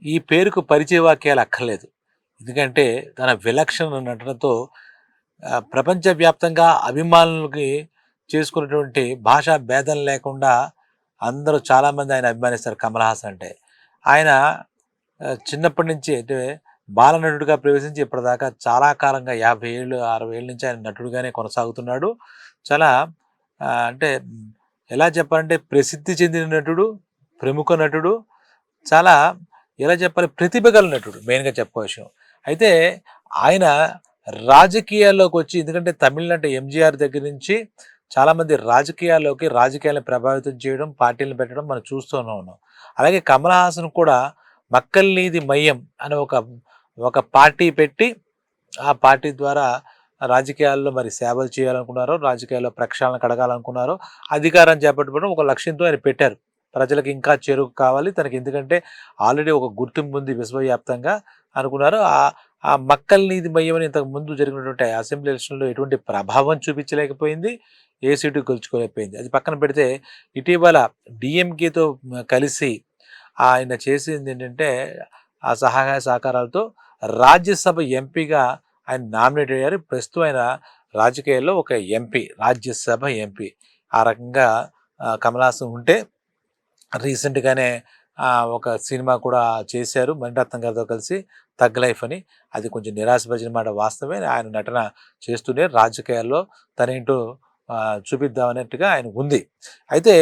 ఈ పేరుకు పరిచయ వాక్యాలు అక్కర్లేదు. ఎందుకంటే తన విలక్షణ నటనతో ప్రపంచవ్యాప్తంగా అభిమానులకి చేసుకున్నటువంటి భాషా భేదం లేకుండా అందరూ చాలామంది ఆయన అభిమానిస్తారు కమల్ హాసన్ అంటే. ఆయన చిన్నప్పటి నుంచి అంటే బాలనటుడిగా ప్రవేశించి ఇప్పటిదాకా చాలా కాలంగా 50 ఏళ్ళు, 60 ఏళ్ళ నుంచి ఆయన నటుడుగానే కొనసాగుతున్నాడు. చాలా అంటే ఎలా చెప్పాలంటే ప్రసిద్ధి చెందిన నటుడు, ప్రముఖ నటుడు, చాలా ఎలా చెప్పాలి ప్రతిభ గల నటుడు మెయిన్‌గా చెప్పవలసిన. అయితే ఆయన రాజకీయాల్లోకొచ్చి ఎందుకంటే తమిళనాట ఎంజీఆర్ దగ్గర నుంచి చాలామంది రాజకీయాలను ప్రభావితం చేయడం, పార్టీలను పెట్టడం మనం చూస్తూనే ఉన్నాం. అలాగే కమల్ హాసన్ కూడా మక్కల్ నీది మయ్యం అనే ఒక పార్టీ పెట్టి, ఆ పార్టీ ద్వారా రాజకీయాల్లో మరి సేవలు చేయాలనుకున్నారో, రాజకీయాల్లో ప్రక్షాళన కడగాలనుకున్నారో, అధికారం చేపట్టడం ఒక లక్ష్యంతో ఆయన పెట్టారు. ప్రజలకు ఇంకా చేరువ కావాలి తనకి ఎందుకంటే ఆల్రెడీ ఒక గుర్తింపు ఉంది విశ్వవ్యాప్తంగా అనుకున్నారు. ఆ మక్కల్ నీది మయ్యం అని ఇంతకు ముందు జరిగినటువంటి అసెంబ్లీ ఎలక్షన్‌లో ఎటువంటి ప్రభావం చూపించలేకపోయింది. ఏ సీటు గెలుచుకోలేకపోయింది. అది పక్కన పెడితే ఇటీవల డీఎంకేతో కలిసి ఆయన చేసిందేంటంటే ఆ సహాయ సహకారాలతో రాజ్యసభ ఎంపీగా ఆయన నామినేట్ అయ్యారు. ప్రస్తుతం ఆయన రాజకీయాల్లో ఒక ఎంపీ, రాజ్యసభ ఎంపీ. ఆ రకంగా కమల్ హాసన్ ఉంటే రీసెంట్‌గానే ఒక సినిమా కూడా చేశారు మణిరత్నం గారితో కలిసి 'థగ్ లైఫ్' అని. అది కొంచెం నిరాశపరిచిన మాట వాస్తవమే. ఆయన నటన చేస్తూనే రాజకీయాల్లో తనేంటో చూపిద్దామన్నట్టుగా ఆయనకు ఉంది. అయితే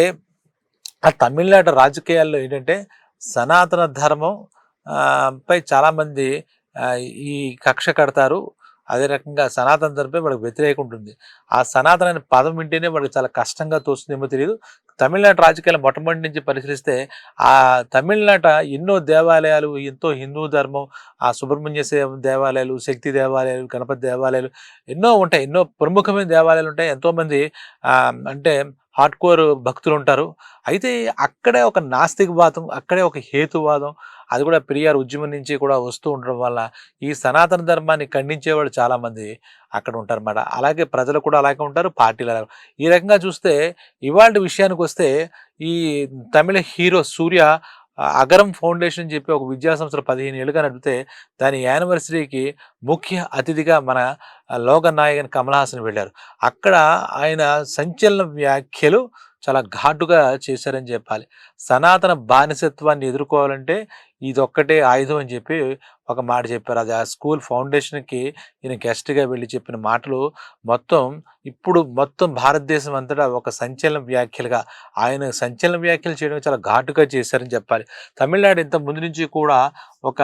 ఆ తమిళనాడు రాజకీయాల్లో ఏంటంటే సనాతన ధర్మం పై చాలామంది ఈ కక్ష కడతారు. అదే రకంగా సనాతన ధర్మంపై వాళ్ళకి వ్యతిరేకం ఉంటుంది. ఆ సనాతన అనే పదం వింటేనే వాళ్ళకి చాలా కష్టంగా తోస్తుందేమో తెలీదు. తమిళనాడు రాజకీయాలు మొట్టమొదటి నుంచి పరిశీలిస్తే ఆ తమిళనాట ఎన్నో దేవాలయాలు, ఎంతో హిందూ ధర్మం, ఆ సుబ్రహ్మణ్య దేవాలయాలు, శక్తి దేవాలయాలు, గణపతి దేవాలయాలు ఎన్నో ఉంటాయి. ఎన్నో ప్రముఖమైన దేవాలయాలు ఉంటాయి. ఎంతోమంది అంటే హార్డ్‌కోర్ భక్తులుంటారు. అయితే అక్కడే ఒక నాస్తికవాదం, అక్కడే ఒక హేతువాదం, అది కూడా పెరియార్ ఉద్యమం నుంచి కూడా వస్తూ ఉండడం వల్ల ఈ సనాతన ధర్మాన్ని ఖండించేవాళ్ళు చాలామంది అక్కడ ఉంటారన్నమాట. అలాగే ప్రజలు కూడా అలాగే ఉంటారు, పార్టీలు అలాగే. ఈ రకంగా చూస్తే ఇవాల్టి విషయానికొస్తే ఈ తమిళ హీరో 'సూర్య' అగరం ఫౌండేషన్ అని చెప్పి ఒక విద్యా సంస్థలు 15 ఏళ్ళుగా నడిపితే దాని యానివర్సరీకి ముఖ్య అతిథిగా మన లోకనాయకన్ కమల్ హాసన్ వెళ్ళారు. అక్కడ ఆయన సంచలన వ్యాఖ్యలు చాలా ఘాటుగా చేశారని చెప్పాలి. సనాతన బానిసత్వాన్ని ఎదుర్కోవాలంటే ఇదొక్కటే ఆయుధం అని చెప్పి ఒక మాట చెప్పారు. అది ఆ స్కూల్ ఫౌండేషన్‌కి ఈయన గెస్ట్‌గా వెళ్ళి చెప్పిన మాటలు మొత్తం మొత్తం భారతదేశం అంతటా ఒక సంచలన వ్యాఖ్యలుగా ఆయన సంచలన వ్యాఖ్యలు చేయడం చాలా ఘాటుగా చేశారని చెప్పాలి. తమిళనాడు ఇంతకు ముందు నుంచి కూడా ఒక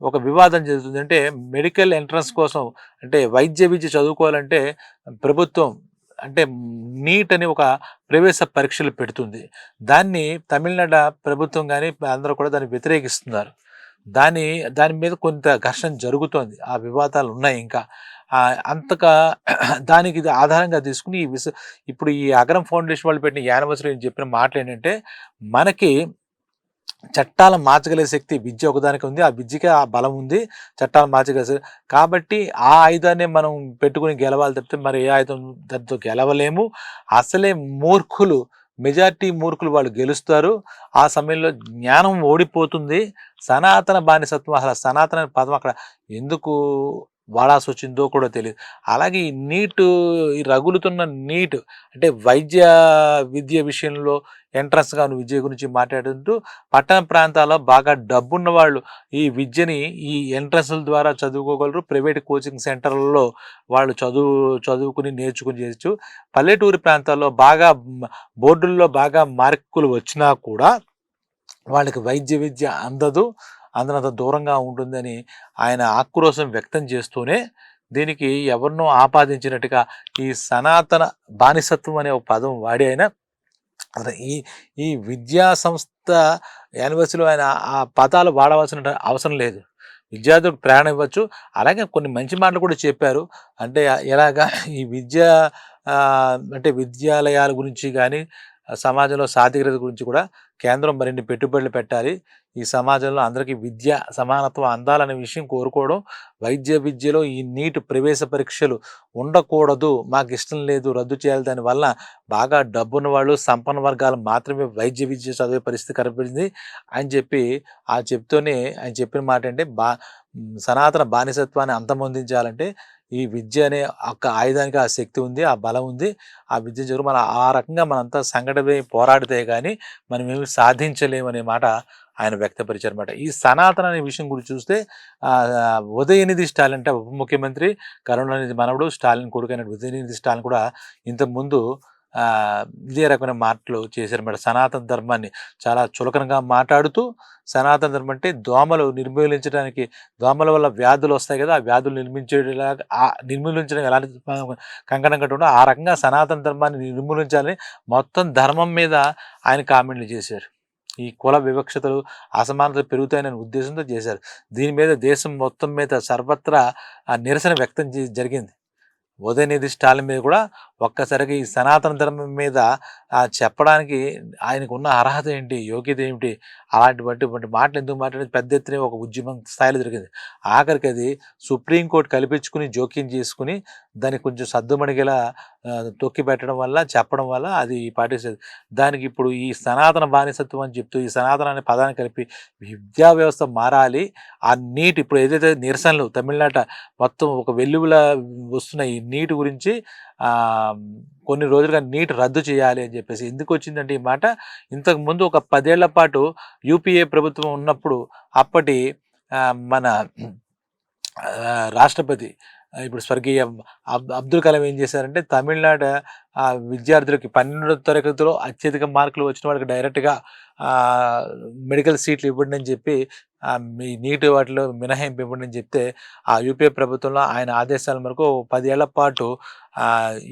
ఒక వివాదం జరుగుతుంది. అంటే మెడికల్ ఎంట్రన్స్ కోసం అంటే వైద్య విద్య చదువుకోవాలంటే ప్రభుత్వం అంటే నీట్ అని ఒక ప్రవేశ పరీక్షలు పెడుతుంది. దాన్ని తమిళనాడు ప్రభుత్వం గాని అందరూ కూడా దాన్ని వ్యతిరేకిస్తున్నారు. దాని మీద కొంత ఘర్షణ జరుగుతోంది. ఆ వివాదాలు ఉన్నాయి ఇంకా. అంతగా దానికి ఇది ఆధారంగా తీసుకొని ఇప్పుడు ఈ అగరం ఫౌండేషన్ వాళ్ళు పెట్టిన యానివర్సరీ చెప్పిన మాటలేంటంటే, మనకి చట్టాలను మార్చగలిగే శక్తి విద్య ఒకదానికి ఉంది. ఆ విద్యకి ఆ బలం ఉంది. చట్టాలను మార్చగలిగే కాబట్టి ఆ ఆయుధాన్నే మనం పెట్టుకొని గెలవాలి తప్పితే మరి ఏ ఆయుధం దాంతో గెలవలేము. అసలే మూర్ఖులు మెజారిటీ మూర్ఖులు వాళ్ళు గెలుస్తారు. ఆ సమయంలో జ్ఞానం ఓడిపోతుంది. సనాతన బానిసత్వం అసలు సనాతన అనే పదం అక్కడ ఎందుకు వాడాల్సొచ్చిందో కూడా తెలీదు. అలాగే ఈ రగులుతున్న నీట్ అంటే వైద్య విద్య విషయంలో ఎంట్రన్స్‌గా విద్య గురించి మాట్లాడుతూ పట్టణ ప్రాంతాల్లో బాగా డబ్బున్న వాళ్ళు ఈ విద్యని ఈ ఎంట్రన్స్‌ల ద్వారా చదువుకోగలరు. ప్రైవేట్ కోచింగ్ సెంటర్‌లలో వాళ్ళు చదువుకుని నేర్చుకుని చేయొచ్చు. పల్లెటూరి ప్రాంతాల్లో బోర్డుల్లో బాగా మార్కులు వచ్చినా కూడా వాళ్ళకి వైద్య విద్య అందనంత దూరంగా ఉంటుందని ఆయన ఆక్రోశం వ్యక్తం చేస్తూనే దీనికి ఎవరినో ఆపాదించినట్టుగా ఈ సనాతన బానిసత్వం అనే ఒక పదం వాడి ఆయన ఈ విద్యా సంస్థ యానివర్సరీలో ఆయన ఆ పదాలు వాడవలసిన అవసరం లేదు. విద్యార్థులకు ప్రేరణ ఇవ్వచ్చు. అలాగే కొన్ని మంచి మాటలు కూడా చెప్పారు. అంటే ఎలాగా ఈ అంటే విద్యాలయాల గురించి కానీ సమాజంలో సాధికారత గురించి కూడా కేంద్రం మరిన్ని పెట్టుబడులు పెట్టాలి. ఈ సమాజంలో అందరికీ విద్య సమానత్వం అందాలనే విషయం కోరుకోవడం. విద్యలో ఈ నీట్ ప్రవేశ పరీక్షలు ఉండకూడదు, మాకు ఇష్టం లేదు, రద్దు చేయాలి. దానివల్ల బాగా డబ్బున్న వాళ్ళు, సంపన్న వర్గాలు మాత్రమే విద్య చదివే పరిస్థితి కనపడింది అని చెప్పి చెప్తూనే ఆయన చెప్పిన మాట అంటే సనాతన బానిసత్వాన్ని అంతమొందించాలంటే ఈ విద్య అనే ఒక ఆయుధానికి ఆ శక్తి ఉంది, ఆ బలం ఉంది. ఆ విద్య జరుగు మన ఆ రకంగా మనంతా సంఘటనపై పోరాడితే కానీ మనం ఏమి సాధించలేమనే మాట ఆయన వ్యక్తపరిచారన్నమాట. ఈ సనాతన అనే విషయం గురించి చూస్తే ఉదయనిధి స్టాలిన్ అంటే ఉప ముఖ్యమంత్రి, కరుణానిధి మనవడు, స్టాలిన్ కొడుకైన ఉదయనిధి స్టాలిన్ కూడా ఇంతకుముందు ఇదే రకమైన మాటలు చేశారన్నమాట. సనాతన ధర్మాన్ని చాలా చులకనగా మాట్లాడుతూ, సనాతన ధర్మం అంటే దోమలు నిర్మూలించడానికి, దోమల వల్ల వ్యాధులు వస్తాయి కదా, ఆ వ్యాధులు నిర్మూలించడం ఎలాంటి కంకణం కట్టుకుంటో ఆ రకంగా సనాతన ధర్మాన్ని నిర్మూలించాలని మొత్తం ధర్మం మీద ఆయన కామెంట్లు చేశారు. ఈ కుల వివక్షతలు, అసమానతలు పెరుగుతాయనే ఉద్దేశంతో చేశారు. దీని మీద దేశం మొత్తం మీద సర్వత్రా నిరసన వ్యక్తం జరిగింది. ఉదయనిధి స్టాలిన్ మీద కూడా ఒక్కసారిగా ఈ సనాతన ధర్మం మీద చెప్పడానికి ఆయనకు ఉన్న అర్హత ఏంటి, యోగ్యత ఏమిటి, అలాంటి మాటలు ఎందుకు మాట్లాడేది పెద్ద ఎత్తున ఒక ఉద్యమం స్థాయిలో జరిగింది. ఆఖరికి అది సుప్రీంకోర్టు కల్పించుకుని జోక్యం చేసుకుని దాన్ని కొంచెం సద్దుమణిగేలా తొక్కి పెట్టడం వల్ల, చెప్పడం వల్ల అది పాటిస్తుంది. దానికి ఇప్పుడు ఈ సనాతన బానిసత్వం అని చెప్తూ ఈ సనాతన అనే పదాన్ని కలిపి విద్యా వ్యవస్థ మారాలి. ఆ నీట్ ఇప్పుడు ఏదైతే నిరసనలు తమిళనాట మొత్తం ఒక వెల్లువలా వస్తున్న ఈ నీట్ గురించి కొన్ని రోజులుగా నీట్ రద్దు చేయాలి అని చెప్పేసి. ఎందుకు వచ్చిందంటే ఈ మాట, ఇంతకుముందు ఒక 10 ఏళ్ల పాటు యూపీఏ ప్రభుత్వం ఉన్నప్పుడు అప్పటి మన రాష్ట్రపతి ఇప్పుడు స్వర్గీయ అబ్దుల్ కలాం ఏం చేశారంటే తమిళనాడు విద్యార్థులకి 12వ తరగతిలో అత్యధిక మార్కులు వచ్చిన వాళ్ళకి డైరెక్ట్గా మెడికల్ సీట్లు ఇవ్వండి అని చెప్పి మీ నీటి వాటిలో మినహాయింపు ఇవ్వండి అని చెప్తే ఆ యూపీఏ ప్రభుత్వంలో ఆయన ఆదేశాల మేరకు 10 ఏళ్ల పాటు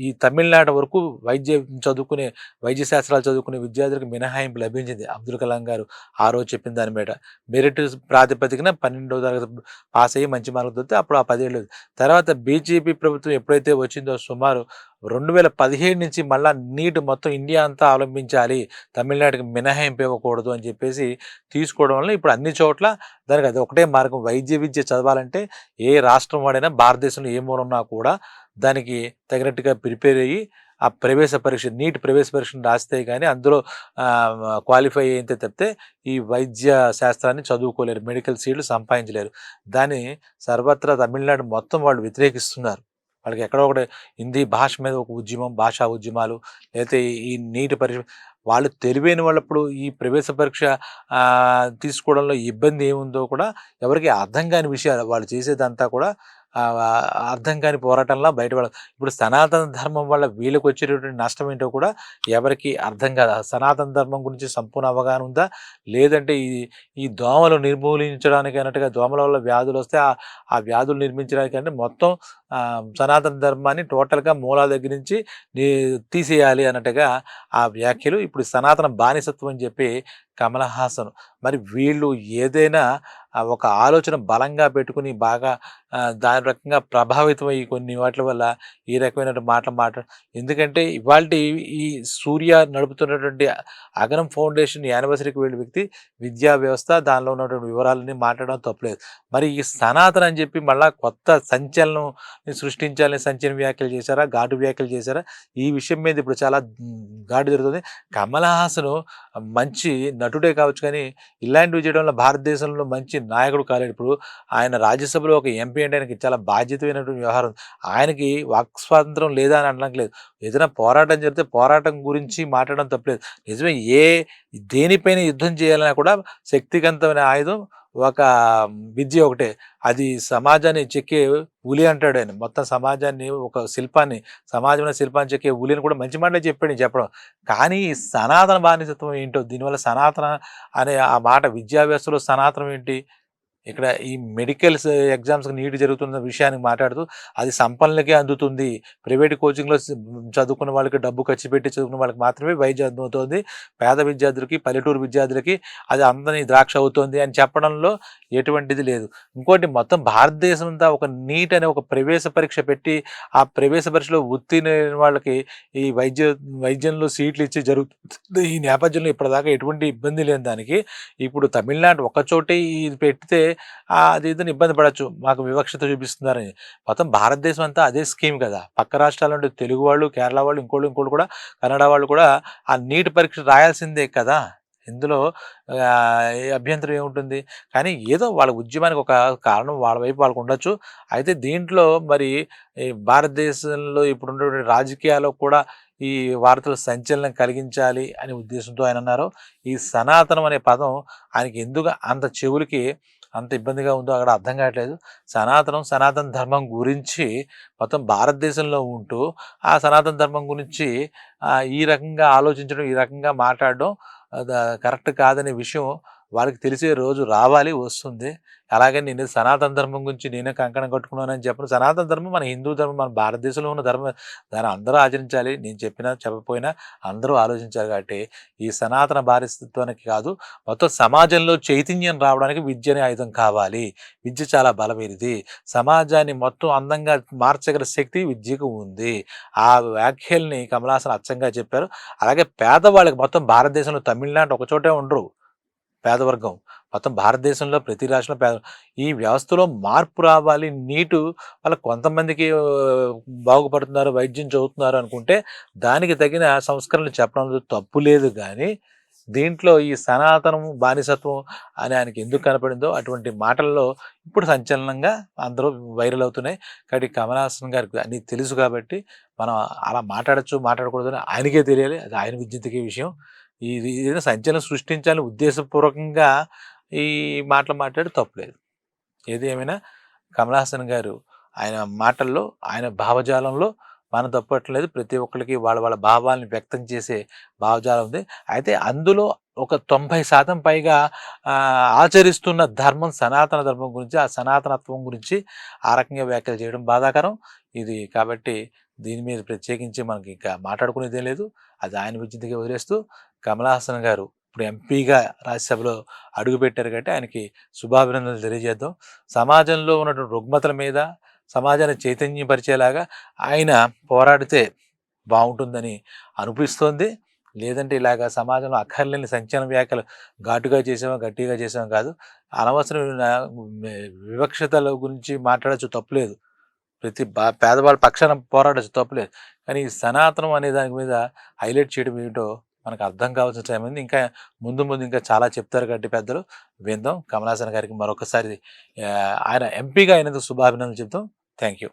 ఈ తమిళనాడు వరకు వైద్య శాస్త్రాలు చదువుకునే విద్యార్థులకు మినహాయింపు లభించింది. అబ్దుల్ కలాం గారు ఆ రోజు చెప్పిన దాని మీద మెరిట్ ప్రాతిపదికన 12వ తరగతి పాస్ అయ్యి మంచి మార్కులు దొరికితే అప్పుడు ఆ 10 ఏళ్ళు. తర్వాత బీజేపీ ప్రభుత్వం ఎప్పుడైతే వచ్చిందో సుమారు 2017 నుంచి మళ్ళీ నీట్ మొత్తం ఇండియా అంతా అవలంబించాలి, తమిళనాడుకి మినహాయింపు ఇవ్వకూడదు అని చెప్పేసి తీసుకోవడం వల్ల ఇప్పుడు అన్ని చోట్ల దానికి అది ఒకటే మార్గం. విద్య చదవాలంటే ఏ రాష్ట్రం వాడైనా భారతదేశంలో ఏ మూలన్నా కూడా దానికి తగినట్టుగా ప్రిపేర్ అయ్యి ఆ నీట్ ప్రవేశ పరీక్షను రాస్తే కానీ అందులో క్వాలిఫై అయితే తప్పితే ఈ వైద్య శాస్త్రాన్ని చదువుకోలేరు, మెడికల్ సీట్లు సంపాదించలేరు. దాన్ని సర్వత్రా తమిళనాడు మొత్తం వాళ్ళు వ్యతిరేకిస్తున్నారు. వాళ్ళకి ఎక్కడో ఒకటి హిందీ భాష మీద ఒక ఉద్యమం, భాషా ఉద్యమాలు, లేకపోతే ఈ నీటి పరీక్ష వాళ్ళు తెలివైన వాళ్ళప్పుడు ఈ ప్రవేశ పరీక్ష తీసుకోవడంలో ఇబ్బంది ఏముందో కూడా ఎవరికి అర్థం కాని విషయాలు వాళ్ళు చేసేదంతా కూడా అర్థం కాని పోరాటంలా బయటపడ. ఇప్పుడు సనాతన ధర్మం వల్ల వీళ్ళకి వచ్చేటటువంటి నష్టం ఏంటో కూడా ఎవరికి అర్థం కాదు. సనాతన ధర్మం గురించి సంపూర్ణ అవగాహన ఉందా, లేదంటే ఈ దోమలు నిర్మూలించడానికి అన్నట్టుగా దోమల వల్ల వ్యాధులు వస్తే ఆ వ్యాధులు నిర్మించడానికి అంటే మొత్తం సనాతన ధర్మాన్ని టోటల్గా మూలాల దగ్గర నుంచి తీసేయాలి అన్నట్టుగా ఆ వ్యాఖ్యలు. ఇప్పుడు సనాతన బానిసత్వం అని చెప్పి కమల్ హాసన్. మరి వీళ్ళు ఏదైనా ఒక ఆలోచన బలంగా పెట్టుకుని బాగా దాని రకంగా ప్రభావితం అయ్యి కొన్ని వాటి వల్ల ఈ రకమైన మాట ఎందుకంటే ఇవాళ ఈ సూర్య నడుపుతున్నటువంటి అగరం ఫౌండేషన్ యానివర్సరీకి వెళ్ళిన వ్యక్తి విద్యా వ్యవస్థ దానిలో ఉన్నటువంటి వివరాలని మాట్లాడడం తప్పలేదు. మరి ఈ సనాతన అని చెప్పి మళ్ళీ కొత్త సంచలనం సృష్టించాలని సంచలన వ్యాఖ్యలు చేశారా, ఘాటు వ్యాఖ్యలు చేశారా, ఈ విషయం మీద ఇప్పుడు చాలా ఘాటు జరుగుతుంది. కమల్ హాసన్ మంచి నటుడే కావచ్చు కానీ ఇలాంటివి చేయడంలో భారతదేశంలో మంచి నాయకుడు కాలేడు. ఇప్పుడు ఆయన రాజ్యసభలో ఒక ఎంపీ అంటే ఆయనకి చాలా బాధ్యతమైనటువంటి వ్యవహారం. ఆయనకి వాక్ స్వాతంత్రం లేదా అని అనట్లేదు. ఏదైనా పోరాటం జరిగితే పోరాటం గురించి మాట్లాడడం తప్పలేదు. నిజమే, దేనిపైన యుద్ధం చేయాలన్నా కూడా శక్తివంతమైన ఆయుధం ఒక విద్య ఒకటే. అది సమాజాన్ని చెక్కే ఉలి అంటాడు ఆయన. మొత్తం సమాజాన్ని ఒక సమాజమైన శిల్పాన్ని చెక్కే ఉలిని కూడా మంచి మాటలే చెప్పడం. కానీ సనాతన బానిసత్వం ఏంటో, దీనివల్ల సనాతన అనే ఆ మాట విద్యా వ్యవస్థలో సనాతనం ఏంటి, ఇక్కడ ఈ మెడికల్స్ ఎగ్జామ్స్‌కి నీట్ జరుగుతున్న విషయానికి మాట్లాడుతూ అది సంపన్నులకే అందుతుంది. ప్రైవేట్ కోచింగ్‌లో చదువుకున్న వాళ్ళకి డబ్బు ఖర్చు పెట్టి చదువుకున్న వాళ్ళకి మాత్రమే వైద్యం అందుతోంది. పేద విద్యార్థులకి, పల్లెటూరు విద్యార్థులకి అది అందని ద్రాక్ష అవుతోంది అని చెప్పడంలో ఎటువంటిది లేదు. ఇంకోటి మొత్తం భారతదేశం అంతా ఒక నీట్ అనే ఒక ప్రవేశ పరీక్ష పెట్టి, ఆ ప్రవేశ పరీక్షలో ఉత్తీర్ణులైన వాళ్ళకి ఈ వైద్యంలో సీట్లు ఇచ్చి జరుగుతుంది. ఈ నేపథ్యంలో ఇప్పటిదాకా ఎటువంటి ఇబ్బంది లేని దానికి ఇప్పుడు తమిళనాడు ఒక్కచోటే ఇది పెడితే అది ఇదని ఇబ్బంది పడొచ్చు. మాకు వివక్షత చూపిస్తున్నారని. మొత్తం భారతదేశం అంతా అదే స్కీమ్ కదా! పక్క రాష్ట్రాల నుండి తెలుగు వాళ్ళు, కేరళ వాళ్ళు, ఇంకోళ్ళు కూడా కన్నడ వాళ్ళు కూడా ఆ నీట్ పరీక్ష రాయాల్సిందే కదా! ఇందులో అభ్యంతరం ఏముంటుంది? కానీ ఏదో వాళ్ళ ఉద్యమానికి ఒక కారణం వాళ్ళ వైపు వాళ్ళకు ఉండొచ్చు. అయితే దీంట్లో మరి ఈ భారతదేశంలో ఇప్పుడున్నటువంటి రాజకీయాల్లో కూడా ఈ వార్తలు సంచలనం కలిగించాలి అనే ఉద్దేశంతో ఆయన అన్నారు. ఈ సనాతనం అనే పదం ఆయనకి ఎందుకు అంత చెవులకి అంత ఇబ్బందిగా ఉందో అక్కడ అర్థం కావట్లేదు. సనాతన ధర్మం గురించి మొత్తం భారతదేశంలో ఉంటూ ఆ సనాతన ధర్మం గురించి ఈ రకంగా ఆలోచించడం, ఈ రకంగా మాట్లాడడం కరెక్ట్ కాదనే విషయం వాళ్ళకి తెలిసే రోజు రావాలి, వస్తుంది. అలాగని నేను సనాతన ధర్మం గురించి నేనే కంకణం కట్టుకున్నానని చెప్పను. సనాతన ధర్మం మన హిందూ ధర్మం, మన భారతదేశంలో ఉన్న ధర్మం. దాన్ని అందరూ ఆచరించాలి. నేను చెప్పినా చెప్పకపోయినా అందరూ ఆలోచించాలి. కాబట్టి ఈ సనాతన భారతత్వానికి కాదు, మొత్తం సమాజంలో చైతన్యం రావడానికి విద్య అనే ఆయుధం కావాలి. విద్య చాలా బలమైనది. సమాజాన్ని మొత్తం అందంగా మార్చగల శక్తి విద్యకు ఉంది. ఆ వ్యాఖ్యల్ని కమలాసన్ అచ్చంగా చెప్పారు. అలాగే పేదవాళ్ళకి మొత్తం భారతదేశంలో తమిళనాడు ఒకచోటే ఉండరు పేదవర్గం. మొత్తం భారతదేశంలో ప్రతి రాష్ట్రంలో ఈ వ్యవస్థలో మార్పు రావాలి. నీటు వాళ్ళ కొంతమందికి బాగుపడుతున్నారు, వైద్యం చదువుతున్నారు అనుకుంటే దానికి తగిన సంస్కరణలు చెప్పడంలో తప్పు లేదు. కానీ దీంట్లో ఈ సనాతనం బానిసత్వం అని ఆయనకి ఎందుకు కనపడిందో అటువంటి మాటల్లో ఇప్పుడు సంచలనంగా అందరూ వైరల్ అవుతున్నాయి. కాబట్టి కమల్ హాసన్ గారికి అన్నీ తెలుసు కాబట్టి మనం అలా మాట్లాడచ్చు, మాట్లాడకూడదు అని ఆయనకే తెలియాలి. అది ఆయన విజ్ఞతకి విషయం. ఇది ఏదైనా సంచలనం సృష్టించాలని ఉద్దేశపూర్వకంగా ఈ మాటలు మాట్లాడి తప్పులేదు. ఏది ఏమైనా కమల్ హాసన్ గారు ఆయన మాటల్లో, ఆయన భావజాలంలో మనం తప్పట్లేదు. ప్రతి ఒక్కరికి వాళ్ళ వాళ్ళ భావాల్ని వ్యక్తం చేసే భావజాలం ఉంది. అయితే అందులో ఒక 90% పైగా ఆచరిస్తున్న ధర్మం సనాతన ధర్మం గురించి, ఆ సనాతనత్వం గురించి ఆ రకంగా వ్యాఖ్యలు చేయడం బాధాకరం. ఇది కాబట్టి దీని మీద ప్రత్యేకించి మనకి ఇంకా మాట్లాడుకునేదేం లేదు. అది ఆయన విజ్ఞతకి వదిలేస్తూ కమల్ హాసన్ గారు ఇప్పుడు ఎంపీగా రాజ్యసభలో అడుగుపెట్టారు కాబట్టి ఆయనకి శుభాభినందనలు తెలియజేద్దాం. సమాజంలో ఉన్నటువంటి రుగ్మతల మీద సమాజాన్ని చైతన్యపరిచేలాగా ఆయన పోరాడితే బాగుంటుందని అనిపిస్తోంది. లేదంటే ఇలాగ సమాజంలో అక్కర్లేని సంచలన వ్యాఖ్యలు ఘాటుగా చేసామో, గట్టిగా చేసామో కాదు. అనవసరమైన వివక్షతల గురించి మాట్లాడచ్చు, తప్పులేదు. ప్రతి పేదవాళ్ళ పక్షాన పోరాడచ్చు, తప్పులేదు. కానీ ఈ సనాతనం అనే దాని మీద హైలైట్ చేయడం ఏమిటో మనకు అర్థం కావాల్సిన టైం ఉంది. ఇంకా ముందు ఇంకా చాలా చెప్తారు కాబట్టి పెద్దలు విందాం. కమల్ హాసన్ గారికి మరొకసారి ఆయన ఎంపీగా అయినందుకు శుభాభినందనలు చెప్తాం. Thank you.